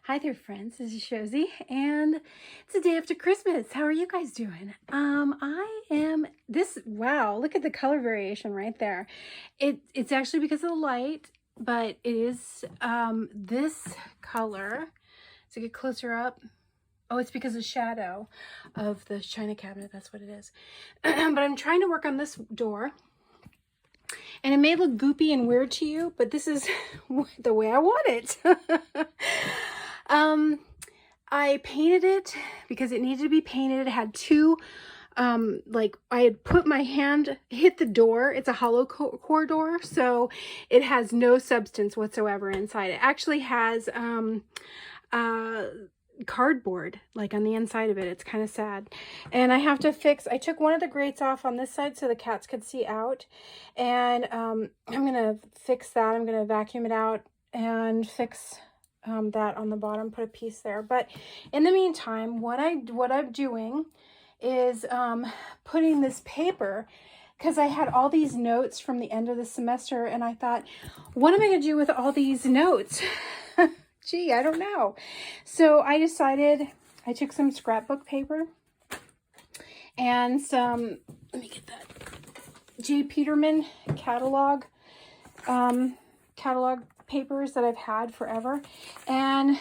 Hi there, friends. This is Shozy, and it's the day after Christmas. How are you guys doing? Wow, look at the color variation right there. It's actually because of the light, but it is this color. To get closer up, oh, it's because of the shadow of the china cabinet. That's what it is. But I'm trying to work on this door. And it may look goopy and weird to you, but this is the way I want it. I painted it because it needed to be painted. It had two, I had put my hand, hit the door. It's a hollow core door, so it has no substance whatsoever inside. It actually has cardboard like on the inside of it. It's kind of sad, and I have to fix. I took one of the grates off on this side so the cats could see out, and I'm gonna fix that. I'm gonna vacuum it out and fix that on the bottom, put a piece there. But in the meantime, what I'm doing is putting this paper, because I had all these notes from the end of the semester, and I thought, what am I going to do with all these notes? Gee, I don't know. So I decided, I took some scrapbook paper and some, let me get that, J. Peterman catalog papers that I've had forever. And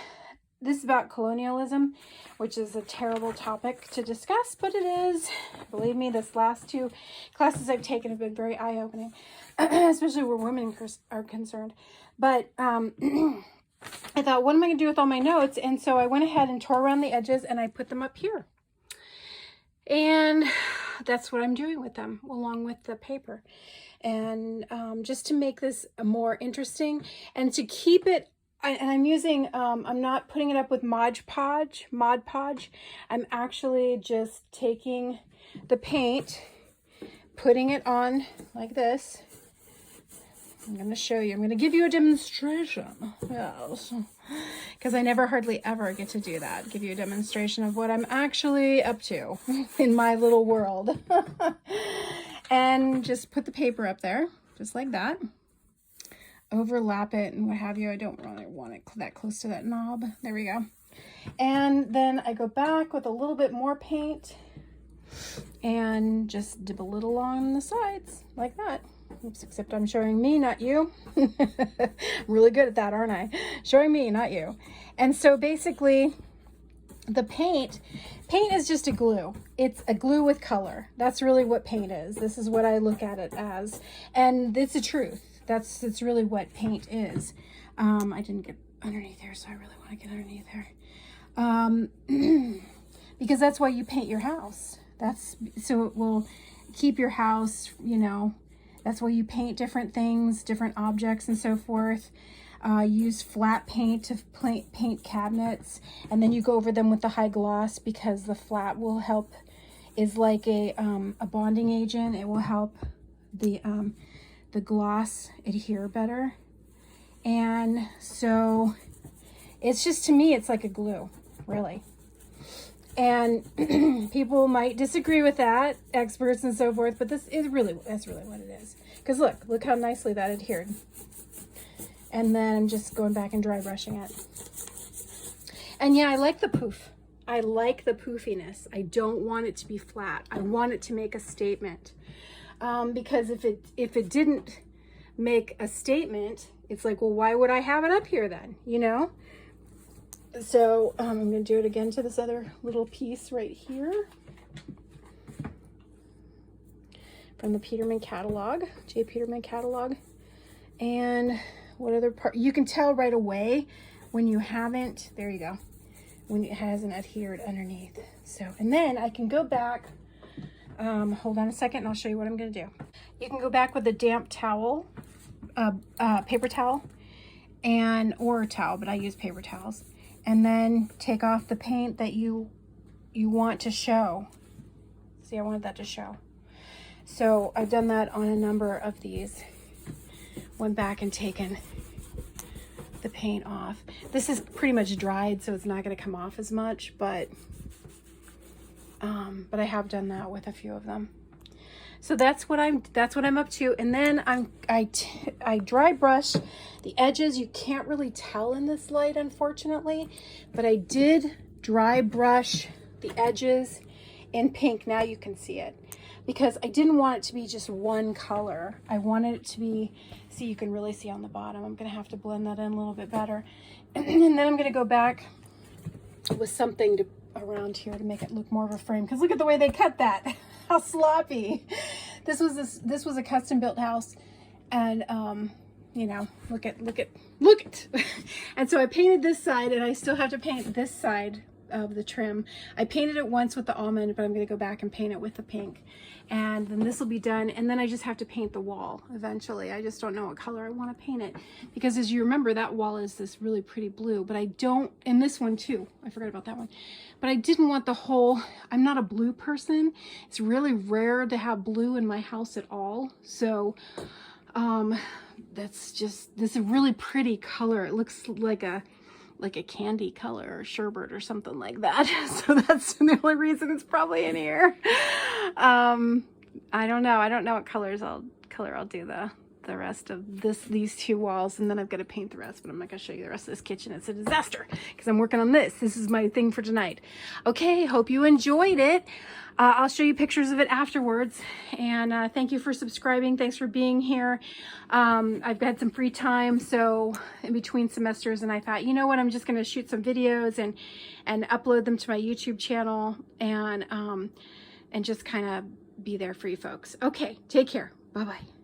this is about colonialism, which is a terrible topic to discuss, but it is. Believe me, this last two classes I've taken have been very eye-opening, especially where women are concerned. But I thought, what am I going to do with all my notes? And so I went ahead and tore around the edges and I put them up here. And that's what I'm doing with them, along with the paper. And just to make this more interesting and to keep it, and I'm using, I'm not putting it up with Mod Podge. I'm actually just taking the paint, putting it on like this. I'm going to show you. I'm going to give you a demonstration. Yes. Because I never hardly ever get to do that. Give you a demonstration of what I'm actually up to in my little world. And just put the paper up there, just like that. Overlap it and what have you. I don't really want it that close to that knob. There we go. And then I go back with a little bit more paint and just dip a little on the sides like that. Oops, except I'm showing me, not you. I'm really good at that, aren't I? Showing me, not you. And so basically the paint is just a glue. It's a glue with color. That's really what paint is. This is what I look at it as. And it's the truth. That's really what paint is. I didn't get underneath here, so I really want to get underneath here. Because that's why you paint your house. So it will keep your house, you know. That's why you paint different things, different objects and so forth. Use flat paint to paint cabinets, and then you go over them with the high gloss because the flat will help, is like a bonding agent. It will help the gloss adhere better. And so it's just, to me, it's like a glue, really. And people might disagree with that, experts and so forth, but that's really what it is. Because look how nicely that adhered. And then I'm just going back and dry brushing it. And yeah, I like the poof. I like the poofiness. I don't want it to be flat. I want it to make a statement. Because if it didn't make a statement, it's like, well, why would I have it up here then? You know? So I'm going to do it again to this other little piece right here from the Peterman catalog, J. Peterman catalog. And what other part? You can tell right away when you haven't, there you go, when it hasn't adhered underneath. So, and then I can go back, hold on a second and I'll show you what I'm going to do. You can go back with a damp towel, paper towel, or a towel, but I use paper towels. And then take off the paint that you want to show. See, I wanted that to show. So I've done that on a number of these. Went back and taken the paint off. This is pretty much dried, so it's not going to come off as much, but I have done that with a few of them. So that's what I'm up to. And then I dry brush the edges. You can't really tell in this light, unfortunately, but I did dry brush the edges in pink. Now you can see it, because I didn't want it to be just one color. I wanted it to be, see, you can really see on the bottom. I'm gonna have to blend that in a little bit better. And then I'm gonna go back with something around here to make it look more of a frame, because look at the way they cut that. How sloppy. This was a custom built house, and you know, look at and so I painted this side, and I still have to paint this side of the trim. I painted it once with the almond, but I'm going to go back and paint it with the pink, and then this will be done. And then I just have to paint the wall eventually. I just don't know what color I want to paint it, because as you remember, that wall is this really pretty blue, but I don't, and this one too, I forgot about that one, but I didn't want the whole, I'm not a blue person. It's really rare to have blue in my house at all. So that's just, this is a really pretty color. It looks like a candy color or sherbet or something like that. So that's the only reason it's probably in here. I don't know what color I'll do the rest of these two walls, and then I've got to paint the rest, but I'm not going to show you the rest of this kitchen. It's a disaster because I'm working on this. This is my thing for tonight. Okay, hope you enjoyed it. I'll show you pictures of it afterwards, and thank you for subscribing. Thanks for being here. I've had some free time, so in between semesters, and I thought, you know what, I'm just going to shoot some videos and upload them to my YouTube channel, and just kind of be there for you folks. Okay, take care. Bye-bye.